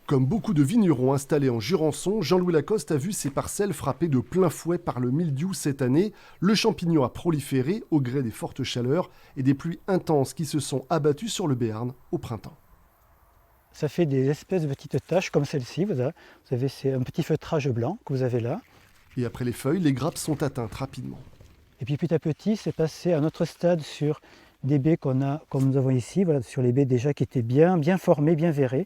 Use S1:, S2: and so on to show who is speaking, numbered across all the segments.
S1: Comme beaucoup de vignerons installés en Jurançon, Jean-Louis Lacoste a vu ses parcelles frappées de plein fouet par le mildiou cette année. Le champignon a proliféré au gré des fortes chaleurs et des pluies intenses qui se sont abattues sur le Béarn au printemps.
S2: Ça fait des espèces de petites taches comme celle-ci. Vous avez un petit feutrage blanc que vous avez là.
S1: Et après les feuilles, les grappes sont atteintes rapidement.
S2: Et puis petit à petit, c'est passé à un autre stade sur des baies qu'on a, comme nous avons ici, voilà, sur les baies déjà qui étaient bien formées, bien verrées.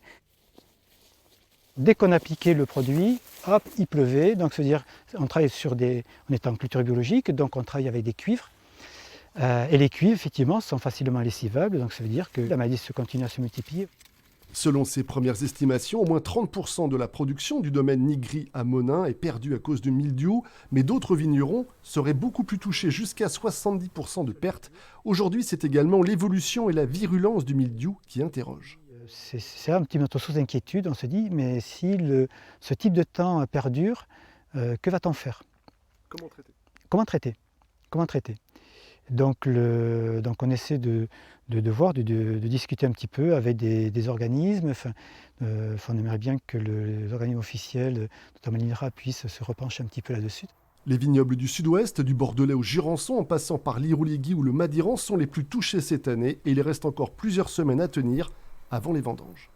S2: Dès qu'on a piqué le produit, hop, il pleuvait. Donc, c'est-à-dire, on travaille on est en culture biologique, donc on travaille avec des cuivres. Et les cuivres, effectivement, sont facilement lessivables. Donc, ça veut dire que la maladie continue à se multiplier.
S1: Selon ses premières estimations, au moins 30% de la production du domaine Nigri à Monin est perdue à cause du mildiou, mais d'autres vignerons seraient beaucoup plus touchés, jusqu'à 70% de pertes. Aujourd'hui, c'est également l'évolution et la virulence du mildiou qui interrogent.
S2: C'est un petit peu notre source d'inquiétude. On se dit, mais si ce type de temps perdure, que va-t-on faire?
S1: Comment traiter?
S2: Comment traiter? Comment traiter? Donc on essaie de voir, de discuter un petit peu avec des organismes. On aimerait bien que les organismes officiels, notamment l'INRA, puissent se repencher un petit peu là-dessus.
S1: Les vignobles du sud-ouest, du Bordelais au Jurançon, en passant par l'Irouléguy ou le Madiran, sont les plus touchés cette année et il reste encore plusieurs semaines à tenir avant les vendanges.